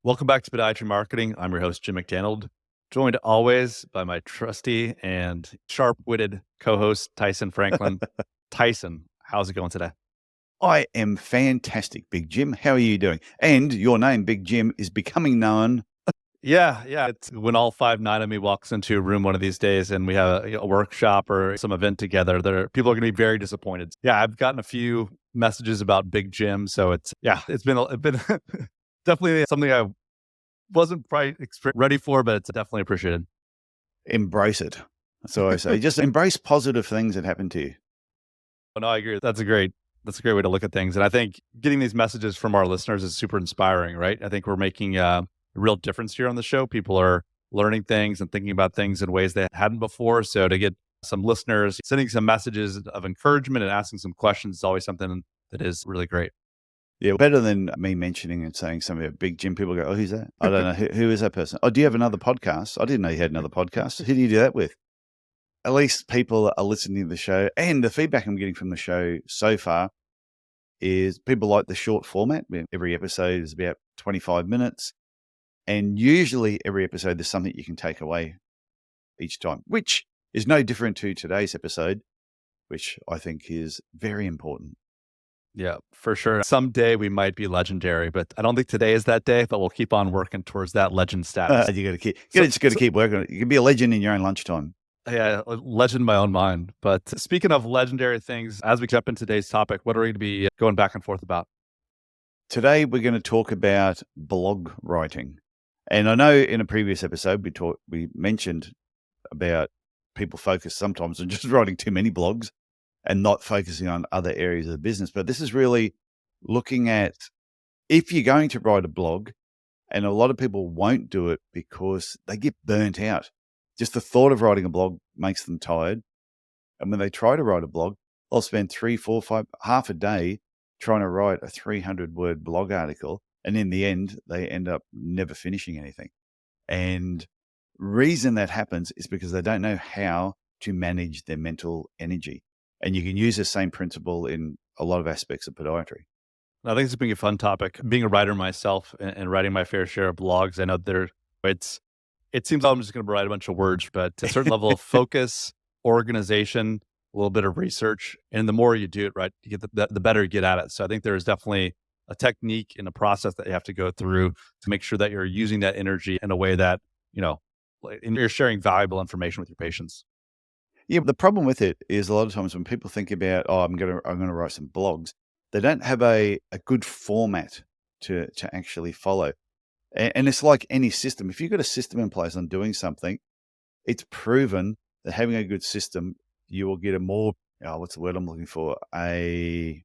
Welcome back to Podiatry Marketing. I'm your host, Jim McDannald, joined always by my trusty and sharp-witted co-host, Tyson Franklin. Tyson, how's it going today? I am fantastic, Big Jim. How are you doing? And your name, Big Jim, is becoming known. Yeah. It's when all 5'9" of me walks into a room one of these days and we have a workshop or some event together, people are going to be very disappointed. Yeah, I've gotten a few messages about Big Jim. So it's been definitely something I wasn't quite ready for, but it's definitely appreciated. Embrace it. So I say, just embrace positive things that happen to you. Oh, no, I agree. That's a great way to look at things. And I think getting these messages from our listeners is super inspiring, right? I think we're making a real difference here on the show. People are learning things and thinking about things in ways they hadn't before. So to get some listeners sending some messages of encouragement and asking some questions is always something that is really great. Yeah, better than me mentioning and saying something about Big Jim. People go, oh, who's that? I don't know. Who is that person? Oh, do you have another podcast? I didn't know you had another podcast. Who do you do that with? At least people are listening to the show. And the feedback I'm getting from the show so far is people like the short format. Every episode is about 25 minutes. And usually every episode, there's something you can take away each time, which is no different to today's episode, which I think is very important. Yeah, for sure. Someday we might be legendary, but I don't think today is that day, but we'll keep on working towards that legend status. You just got to keep working on it. You can be a legend in your own lunchtime. Yeah, legend in my own mind. But speaking of legendary things, as we jump into today's topic, what are we going to be going back and forth about? Today, we're going to talk about blog writing. And I know in a previous episode, we mentioned about people focus sometimes on just writing too many blogs and not focusing on other areas of the business. But this is really looking at if you're going to write a blog, and a lot of people won't do it because they get burnt out. Just the thought of writing a blog makes them tired. And when they try to write a blog, they'll spend 3, 4, 5, half a day trying to write a 300-word blog article. And in the end, they end up never finishing anything. And reason that happens is because they don't know how to manage their mental energy. And you can use the same principle in a lot of aspects of podiatry. I think it's being a fun topic. Being a writer myself and writing my fair share of blogs, I know it seems I'm just going to write a bunch of words, but a certain level of focus, organization, a little bit of research, and the more you do it, right, you get the better you get at it. So I think there is definitely a technique and a process that you have to go through to make sure that you're using that energy in a way that, and you're sharing valuable information with your patients. Yeah, the problem with it is a lot of times when people think about, oh, I'm going to write some blogs, they don't have a good format to actually follow. And it's like any system. If you've got a system in place on doing something, it's proven that having a good system, you will get a more, what's the word I'm looking for? Can't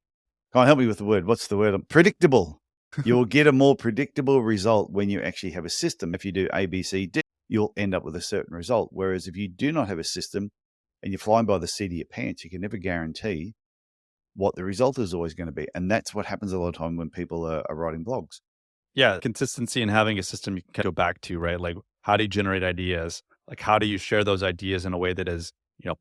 help me with the word. What's the word? Predictable. You will get a more predictable result when you actually have a system. If you do A, B, C, D, you'll end up with a certain result. Whereas if you do not have a system and you're flying by the seat of your pants, you can never guarantee what the result is always going to be. And that's what happens a lot of time when people are writing blogs. Yeah, consistency and having a system you can go back to, right? Like, how do you generate ideas? Like, how do you share those ideas in a way that is,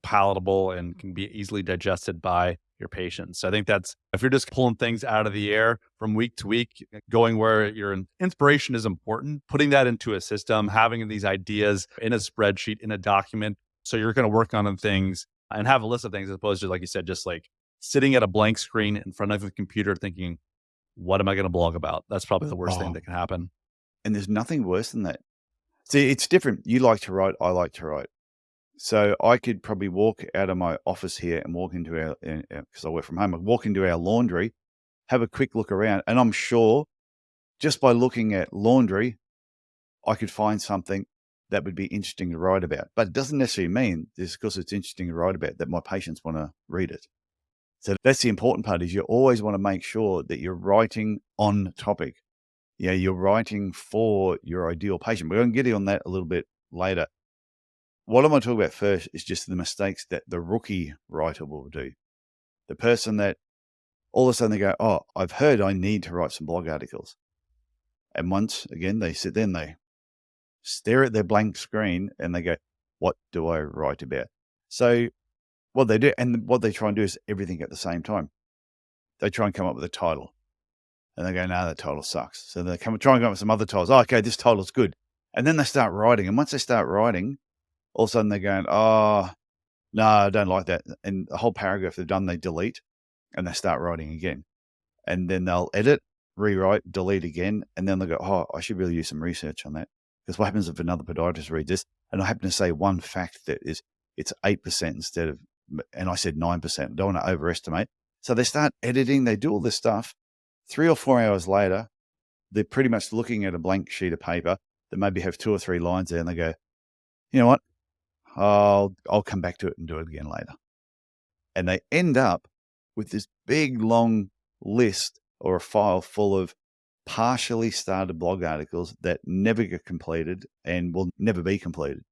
palatable and can be easily digested by your patients? So I think that's, if you're just pulling things out of the air from week to week, going where your inspiration is important, putting that into a system, having these ideas in a spreadsheet, in a document. So you're going to work on things and have a list of things as opposed to, like you said, just like sitting at a blank screen in front of a computer thinking, what am I going to blog about? That's probably the worst thing that can happen. And there's nothing worse than that. See, it's different. You like to write, I like to write. So I could probably walk out of my office here and walk into our, because I work from home, I'd walk into our laundry, have a quick look around, and I'm sure just by looking at laundry, I could find something that would be interesting to write about. But it doesn't necessarily mean just because it's interesting to write about that my patients want to read it. So that's the important part is you always want to make sure that you're writing on topic. Yeah, you're writing for your ideal patient. We're going to get on that a little bit later. What I'm going to talk about first is just the mistakes that the rookie writer will do. The person that all of a sudden they go, oh, I've heard I need to write some blog articles. And once again, they sit there and they stare at their blank screen and they go, what do I write about? So what they do, and what they try and do is everything at the same time. They try and come up with a title. And they go, no, that title sucks. So they try and come up with some other titles. Oh, okay, this title's good. And then they start writing. And once they start writing, all of a sudden they're going, oh, no, I don't like that. And the whole paragraph they've done, they delete and they start writing again. And then they'll edit, rewrite, delete again. And then they'll go, oh, I should really do some research on that. Because what happens if another podiatrist reads this? And I happen to say one fact that is, it's 8% instead of, and I said 9%. I don't want to overestimate. So they start editing, they do all this stuff. 3 or 4 hours later, they're pretty much looking at a blank sheet of paper that maybe have 2 or 3 lines there, and they go, you know what? I'll come back to it and do it again later. And they end up with this big, long list or a file full of partially started blog articles that never get completed and will never be completed.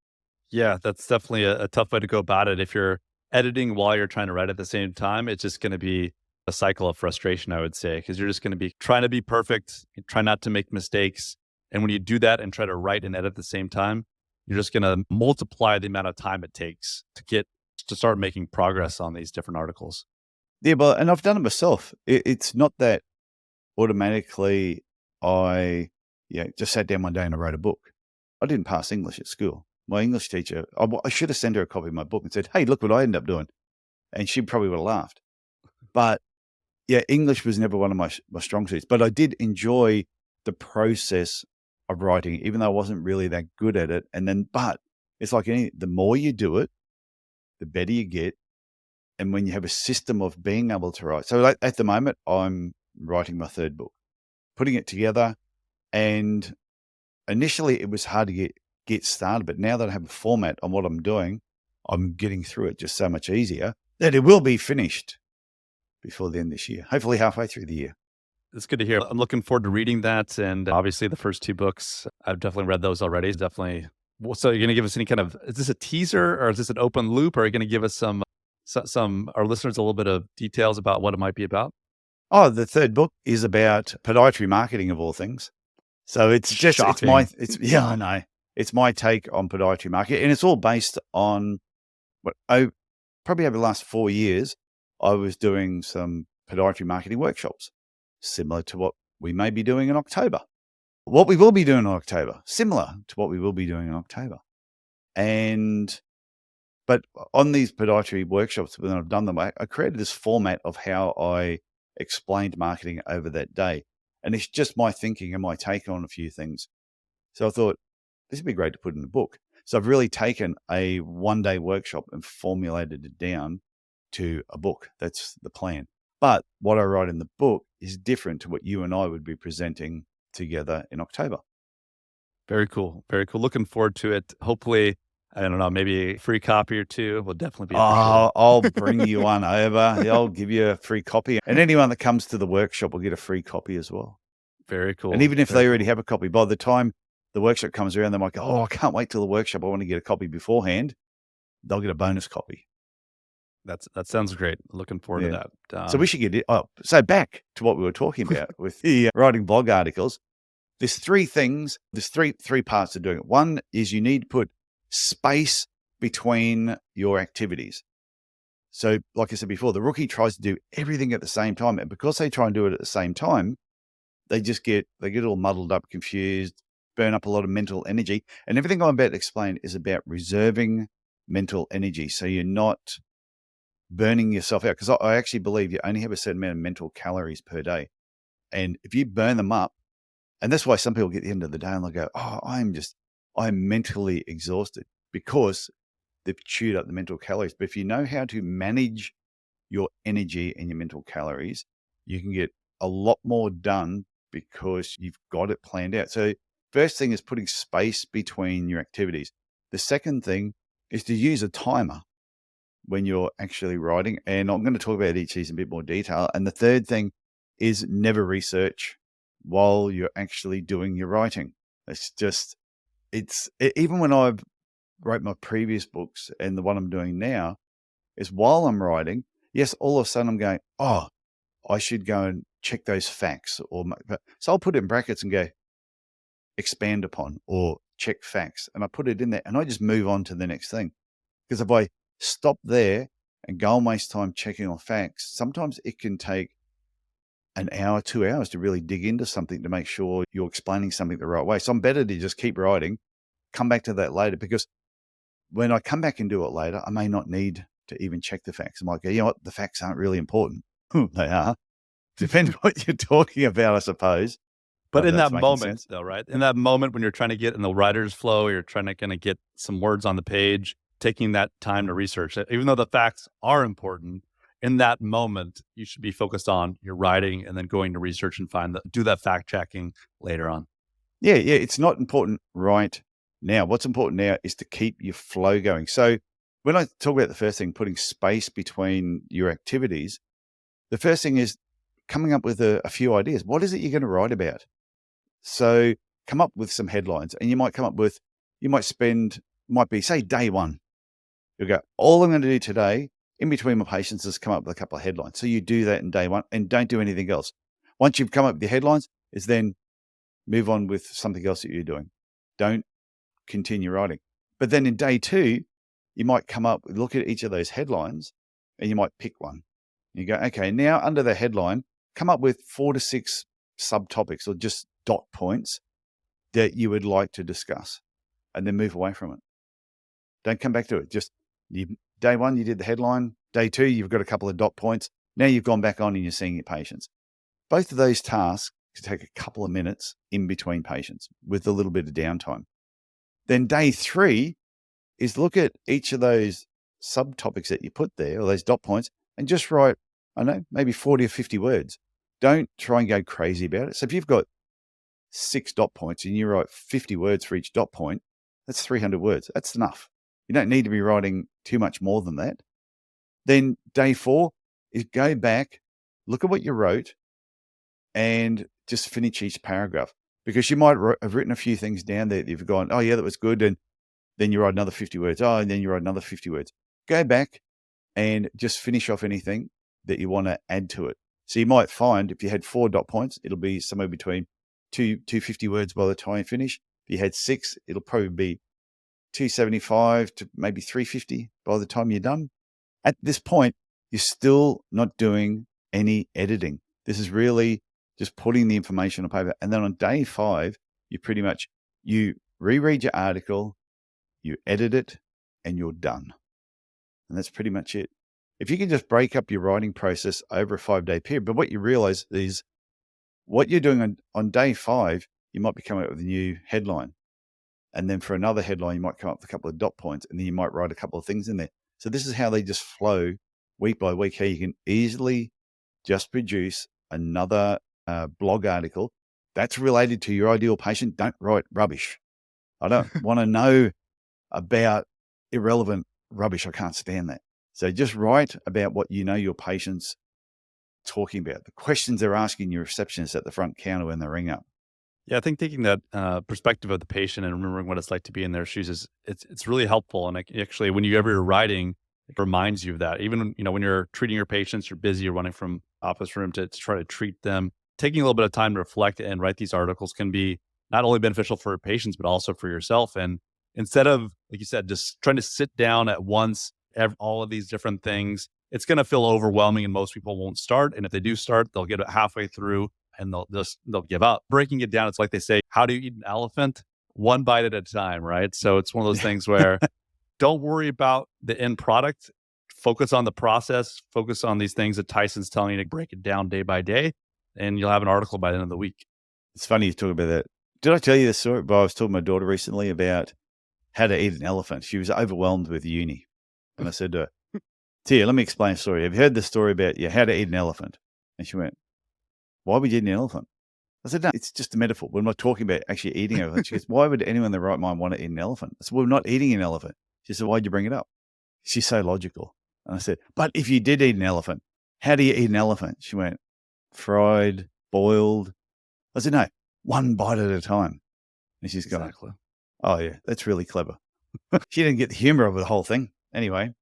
Yeah, that's definitely a tough way to go about it. If you're editing while you're trying to write at the same time, it's just going to be a cycle of frustration, I would say, because you're just going to be trying to be perfect, try not to make mistakes. And when you do that and try to write and edit at the same time, you're just going to multiply the amount of time it takes to start making progress on these different articles. Yeah, but and I've done it myself. It's not that automatically I just sat down one day and I wrote a book. I didn't pass English at school. My English teacher, I should have sent her a copy of my book and said, hey, look what I ended up doing. And she probably would have laughed. But yeah, English was never one of my strong suits. But I did enjoy the process of writing, even though I wasn't really that good at it. But it's like the more you do it, the better you get. And when you have a system of being able to write. So at the moment, I'm writing my 3rd book, putting it together. And initially it was hard to get started. But now that I have a format on what I'm doing, I'm getting through it just so much easier that it will be finished before the end of this year, hopefully halfway through the year. It's good to hear. I'm looking forward to reading that. And obviously the first 2 books, I've definitely read those already. Definitely. So you're going to give us any kind of, is this a teaser or is this an open loop? Or are you going to give us some our listeners a little bit of details about what it might be about? Oh, the 3rd book is about podiatry marketing of all things. So it's just, I know. It's my take on podiatry marketing, and it's all based on probably over the last 4 years, I was doing some podiatry marketing workshops, similar to what we may be doing in October. What we will be doing in October, similar to what we will be doing in October. But on these podiatry workshops, when I've done them, I created this format of how I explained marketing over that day. And it's just my thinking and my take on a few things. So I thought, this would be great to put in a book. So I've really taken a 1-day workshop and formulated it down to a book. That's the plan. But what I write in the book is different to what you and I would be presenting together in October. Very cool. Very cool. Looking forward to it. Hopefully, I don't know, maybe a free copy or 2 will definitely be appreciated. I'll bring you one over. I'll give you a free copy. And anyone that comes to the workshop will get a free copy as well. Very cool. And even if they already have a copy, by the time the workshop comes around, they might go, oh, I can't wait till the workshop. I want to get a copy beforehand. They'll get a bonus copy. That sounds great. Looking forward to that. So we should get it. So back to what we were talking about with the writing blog articles. There's 3 things. There's three parts to doing it. One is you need to put space between your activities. So like I said before, the rookie tries to do everything at the same time. And because they try and do it at the same time, they get all muddled up, confused, burn up a lot of mental energy. And everything I'm about to explain is about reserving mental energy. So you're not burning yourself out. Because I actually believe you only have a certain amount of mental calories per day. And if you burn them up, and that's why some people get to the end of the day and they'll go, oh, I'm mentally exhausted because they've chewed up the mental calories. But if you know how to manage your energy and your mental calories, you can get a lot more done because you've got it planned out. So first thing is putting space between your activities. The second thing is to use a timer when you're actually writing. And I'm going to talk about each of these in a bit more detail. And the third thing is never research while you're actually doing your writing. Even when I wrote my previous books and the one I'm doing now, is while I'm writing, yes, all of a sudden I'm going, oh, I should go and check those facts. So I'll put it in brackets and go, expand upon or check facts. And I put it in there and I just move on to the next thing. Because if I stop there and go and waste time checking on facts, sometimes it can take an hour, 2 hours to really dig into something to make sure you're explaining something the right way. So I'm better to just keep writing, come back to that later, because when I come back and do it later, I may not need to even check the facts. I might go, you know what, the facts aren't really important. They are. Depends what you're talking about, I suppose. But in that's that making moment, sense. though, right? In that moment when you're trying to get in the writer's flow, you're trying to kind of get some words on the page, taking that time to research it, even though the facts are important, in that moment, you should be focused on your writing and then going to research and do that fact checking later on. Yeah. It's not important right now. What's important now is to keep your flow going. So when I talk about the first thing, putting space between your activities, the first thing is coming up with a few ideas. What is it you're going to write about? So come up with some headlines, and you might be, say, day one. You'll go, all I'm going to do today in between my patients is come up with a couple of headlines. So you do that in day one and don't do anything else. Once you've come up with your headlines, is then move on with something else that you're doing. Don't continue writing. But then in day two, you might look at each of those headlines, and you might pick one. You go, okay, now under the headline, come up with 4 to 6 subtopics or just dot points that you would like to discuss, and then move away from it. Don't come back to it. Day one, you did the headline. Day two, you've got a couple of dot points. Now you've gone back on and you're seeing your patients. Both of those tasks could take a couple of minutes in between patients with a little bit of downtime. Then day three is look at each of those subtopics that you put there, or those dot points, and just write, I don't know, maybe 40 or 50 words. Don't try and go crazy about it. So if you've got 6 dot points and you write 50 words for each dot point, that's 300 words. That's enough. You don't need to be writing too much more than that. Then day 4 is go back, look at what you wrote, and just finish each paragraph, because you might have written a few things down there that you've gone, oh yeah, that was good. And then you write another 50 words. Oh, and then you write another 50 words. Go back and just finish off anything that you want to add to it. So you might find if you had 4 dot points, it'll be somewhere between 250 words by the time you finish. If you had 6, it'll probably be 275 to maybe 350 by the time you're done. At this point, you're still not doing any editing. This is really just putting the information on paper. And then on day 5, you reread your article, you edit it, and you're done. And that's pretty much it. If you can just break up your writing process over a 5-day period, but what you realize is what you're doing on day 5, you might be coming up with a new headline. And then for another headline, you might come up with a couple of dot points, and then you might write a couple of things in there. So this is how they just flow week by week, how you can easily just produce another blog article that's related to your ideal patient. Don't write rubbish. I don't want to know about irrelevant rubbish. I can't stand that. So just write about what you know your patient's talking about, the questions they're asking your receptionist at the front counter when they ring up. Yeah, I think taking that perspective of the patient and remembering what it's like to be in their shoes it's really helpful. And actually, when you're writing, it reminds you of that. Even when you're treating your patients, you're busy, you're running from office room to try to treat them. Taking a little bit of time to reflect and write these articles can be not only beneficial for patients but also for yourself. And instead of, like you said, just trying to sit down at once, all of these different things, it's going to feel overwhelming, and most people won't start. And if they do start, they'll get it halfway through and they'll give up. Breaking it down, it's like they say, how do you eat an elephant? One bite at a time, right? So it's one of those things where don't worry about the end product. Focus on the process. Focus on these things that Tyson's telling you to break it down day by day, and you'll have an article by the end of the week. It's funny you talk about that. Did I tell you this story? But I was talking to my daughter recently about how to eat an elephant. She was overwhelmed with uni. And I said to her, Tia, let me explain a story. Have you heard the story about how to eat an elephant? And she went, why would you eat an elephant? I said, no, it's just a metaphor. We're not talking about actually eating an elephant. She goes, why would anyone in their right mind want to eat an elephant? I said, we're not eating an elephant. She said, why'd you bring it up? She's so logical. And I said, but if you did eat an elephant, how do you eat an elephant? She went, fried, boiled. I said, no, one bite at a time. And she's going, Exactly. Oh yeah, that's really clever. She didn't get the humor of the whole thing. Anyway,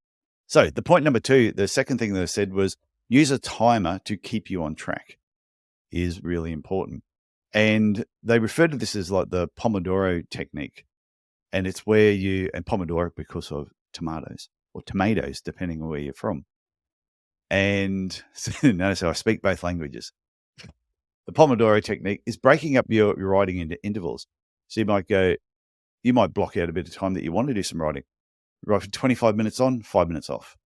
so the point number 2, the second thing that I said was use a timer to keep you on track is really important. And they refer to this as like the Pomodoro technique. And it's where and Pomodoro because of tomatoes, depending on where you're from. And notice how I speak both languages. the Pomodoro technique is breaking up your writing into intervals. So you might block out a bit of time that you want to do some writing. Write for 25 minutes on, 5 minutes off.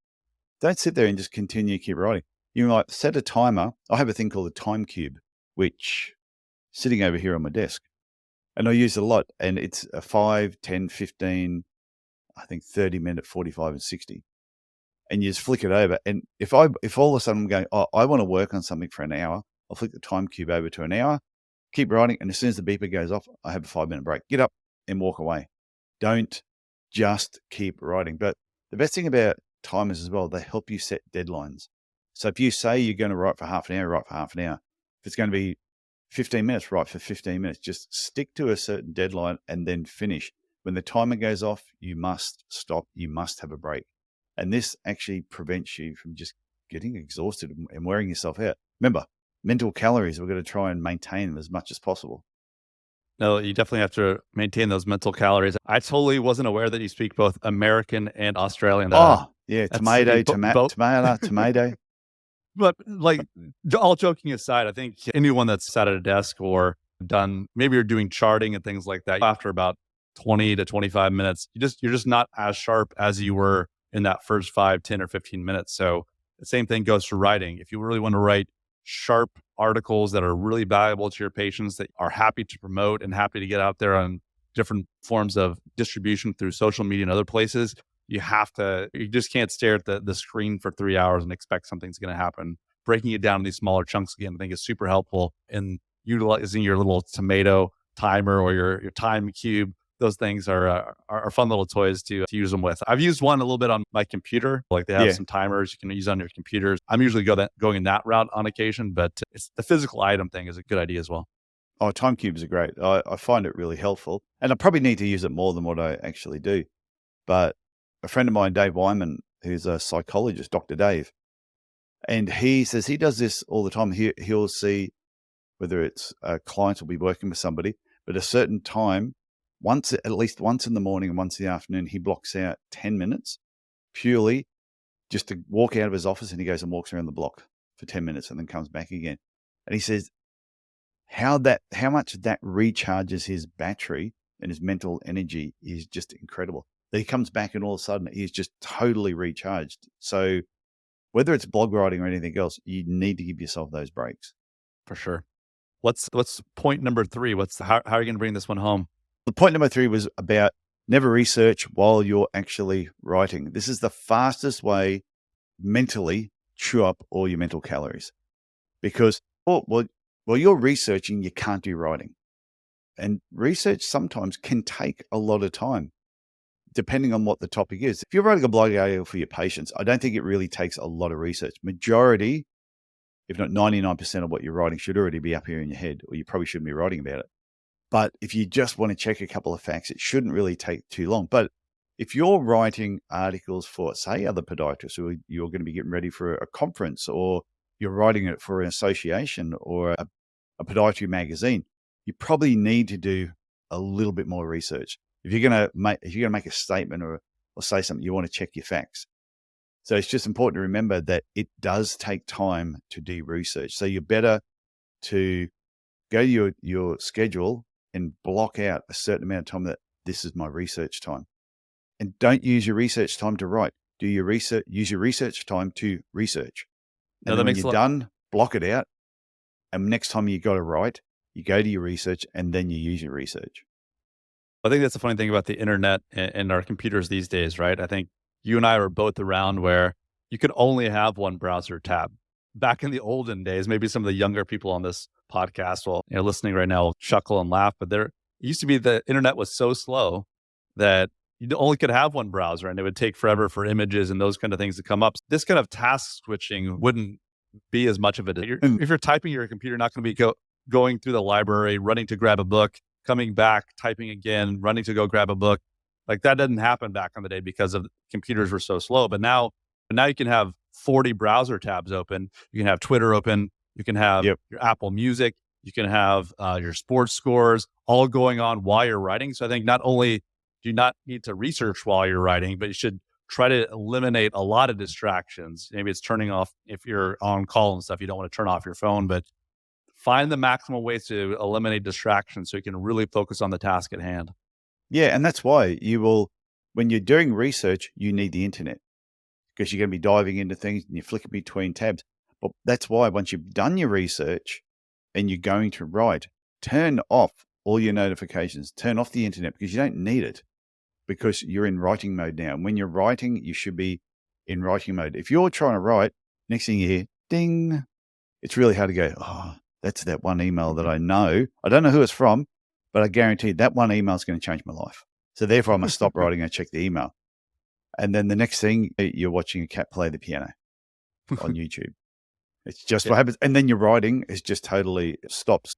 Don't sit there and just continue to keep writing. You might set a timer. I have a thing called a time cube, which is sitting over here on my desk. And I use it a lot. And it's a 5, 10, 15, I think 30 minute, 45 and 60. And you just flick it over. And if all of a sudden I'm going, oh, I want to work on something for an hour, I'll flick the time cube over to an hour, keep writing. And as soon as the beeper goes off, I have a 5-minute break. Get up and walk away. Don't just keep writing. But the best thing about timers as well, they help you set deadlines. So if you say you're going to write for half an hour, write for half an hour. If it's going to be 15 minutes, write for 15 minutes. Just stick to a certain deadline and then finish. When the timer goes off, you must stop. You must have a break. And this actually prevents you from just getting exhausted and wearing yourself out. Remember, mental calories, we're going to try and maintain them as much as possible. No, you definitely have to maintain those mental calories. I totally wasn't aware that you speak both American and Australian. Yeah, tomato. But like, all joking aside, I think anyone that's sat at a desk or maybe you're doing charting and things like that, after about 20 to 25 minutes, you're just not as sharp as you were in that first 5, 10 or 15 minutes. So the same thing goes for writing. If you really want to write sharp articles that are really valuable to your patients, that are happy to promote and happy to get out there on different forms of distribution through social media and other places, you just can't stare at the screen for 3 hours and expect something's going to happen. Breaking it down in these smaller chunks, again, I think is super helpful in utilizing your little tomato timer or your time cube. Those things are fun little toys to use them with. I've used one a little bit on my computer. Like they have some timers you can use on your computers. I'm usually going in that route on occasion, but it's the physical item thing is a good idea as well. Oh, time cubes are great. I find it really helpful. And I probably need to use it more than what I actually do. But a friend of mine, Dave Wyman, who's a psychologist, Dr. Dave, and he says he does this all the time. He'll see whether it's a client will be working with somebody, but a certain time, at least once in the morning and once in the afternoon, he blocks out 10 minutes purely just to walk out of his office, and he goes and walks around the block for 10 minutes and then comes back again. And he says how much that recharges his battery and his mental energy is just incredible. That he comes back and all of a sudden he's just totally recharged. So whether it's blog writing or anything else, you need to give yourself those breaks. For sure. What's point number 3? How are you going to bring this one home? The point number 3 was about never research while you're actually writing. This is the fastest way mentally chew up all your mental calories, because while you're researching, you can't do writing. And research sometimes can take a lot of time, depending on what the topic is. If you're writing a blog article for your patients, I don't think it really takes a lot of research. Majority, if not 99% of what you're writing should already be up here in your head, or you probably shouldn't be writing about it. But if you just want to check a couple of facts, it shouldn't really take too long. But if you're writing articles for, say, other podiatrists, or you're going to be getting ready for a conference, or you're writing it for an association or a podiatry magazine, you probably need to do a little bit more research. If you're going to make a statement or say something, you want to check your facts. So it's just important to remember that it does take time to do research. So you're better to go to your schedule and block out a certain amount of time that this is my research time. And don't use your research time to write. Use your research time to research. And then when you're done, block it out. And next time you got to write, you go to your research and then you use your research. I think that's the funny thing about the internet and our computers these days, right? I think you and I were both around where you could only have one browser tab. Back in the olden days, maybe some of the younger people on this podcast listening right now will chuckle and laugh, but it used to be the internet was so slow that you only could have one browser and it would take forever for images and those kind of things to come up. This kind of task switching wouldn't be as much of it. If you're typing your computer, not going to be going through the library, running to grab a book, coming back, typing again, running to go grab a book. Like that didn't happen back in the day because of computers were so slow. But now you can have 40 browser tabs open. You can have Twitter open. You can have your Apple Music. You can have your sports scores all going on while you're writing. So I think not only do you not need to research while you're writing, but you should try to eliminate a lot of distractions. Maybe it's turning off, if you're on call and stuff, you don't want to turn off your phone, but find the maximal ways to eliminate distractions so you can really focus on the task at hand. Yeah. And that's why when you're doing research, you need the internet because you're going to be diving into things and you're flicking between tabs. But that's why once you've done your research and you're going to write, turn off all your notifications, turn off the internet because you don't need it because you're in writing mode now. And when you're writing, you should be in writing mode. If you're trying to write, next thing you hear, ding, it's really hard to go, oh, that's that one email that I know. I don't know who it's from, but I guarantee that one email is going to change my life. So therefore I must stop writing and check the email. And then the next thing, you're watching a cat play the piano on YouTube. It's just what happens. And then your writing is just totally stops.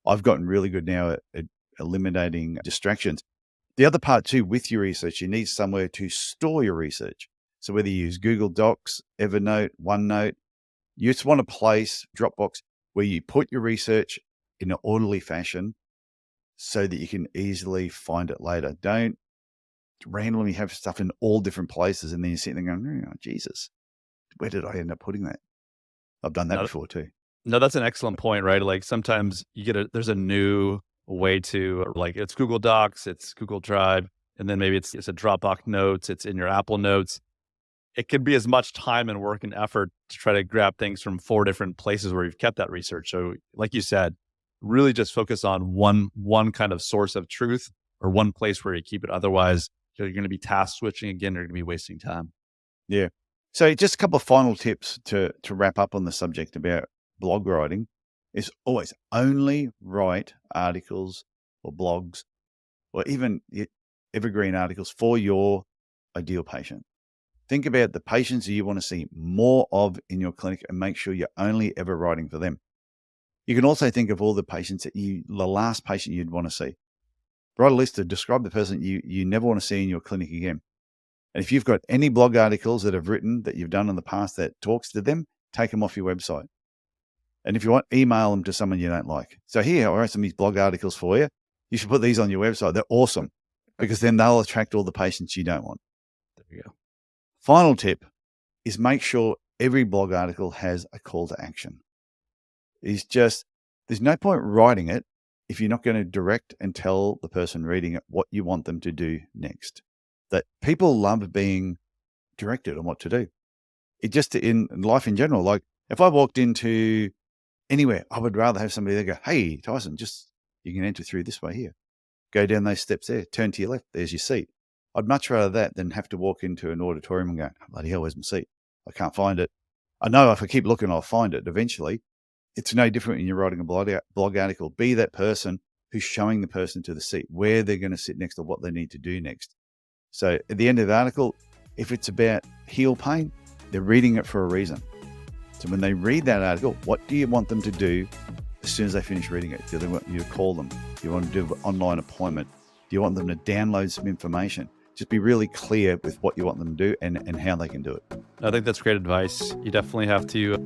I've gotten really good now at eliminating distractions. The other part too, with your research, you need somewhere to store your research. So whether you use Google Docs, Evernote, OneNote, you just want a place, Dropbox, where you put your research in an orderly fashion so that you can easily find it later. Don't randomly have stuff in all different places and then you're sitting there going, oh, Jesus, where did I end up putting that? I've done that before too. No, that's an excellent point, right? Like sometimes there's a new way to, like, it's Google Docs, it's Google Drive, and then maybe it's a Dropbox Notes, it's in your Apple Notes. It could be as much time and work and effort to try to grab things from 4 different places where you've kept that research. So like you said, really just focus on one kind of source of truth or one place where you keep it. Otherwise, you're going to be task switching again. You're going to be wasting time. Yeah. So just a couple of final tips to wrap up on the subject about blog writing is always only write articles or blogs or even evergreen articles for your ideal patient. Think about the patients that you want to see more of in your clinic and make sure you're only ever writing for them. You can also think of all the patients the last patient you'd want to see. Write a list to describe the person you never want to see in your clinic again. And if you've got any blog articles that have written that you've done in the past that talks to them, take them off your website. And if you want, email them to someone you don't like. So here, I wrote some of these blog articles for you. You should put these on your website. They're awesome because then they'll attract all the patients you don't want. There we go. Final tip is make sure every blog article has a call to action. There's no point writing it if you're not going to direct and tell the person reading it what you want them to do next. That people love being directed on what to do. It just in life in general, like if I walked into anywhere, I would rather have somebody there go, hey, Tyson, you can enter through this way here. Go down those steps there, turn to your left, there's your seat. I'd much rather that than have to walk into an auditorium and go, bloody hell, where's my seat? I can't find it. I know if I keep looking, I'll find it eventually. It's no different when you're writing a blog article. Be that person who's showing the person to the seat, where they're going to sit next or what they need to do next. So at the end of the article, if it's about heel pain, they're reading it for a reason. So when they read that article, what do you want them to do as soon as they finish reading it? Do they want you to call them? Do you want to do an online appointment? Do you want them to download some information? Just be really clear with what you want them to do and how they can do it. I think that's great advice. You definitely have to,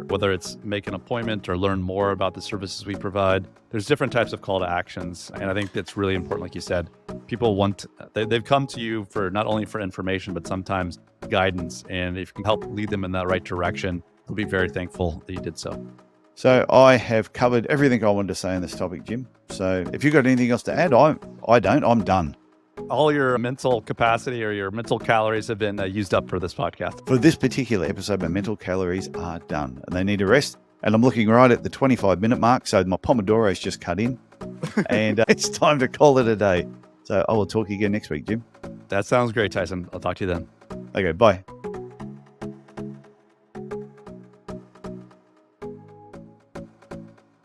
whether it's make an appointment or learn more about the services we provide, there's different types of call to actions. And I think that's really important. Like you said, people they've come to you for not only for information, but sometimes guidance. And if you can help lead them in that right direction, they'll be very thankful that you did so. So I have covered everything I wanted to say on this topic, Jim. So if you've got anything else to add, I'm done. All your mental capacity or your mental calories have been used up for this podcast. For this particular episode, my mental calories are done and they need a rest. And I'm looking right at the 25-minute mark. So my Pomodoro's just cut in and it's time to call it a day. So I will talk to you again next week, Jim. That sounds great, Tyson. I'll talk to you then. Okay, bye.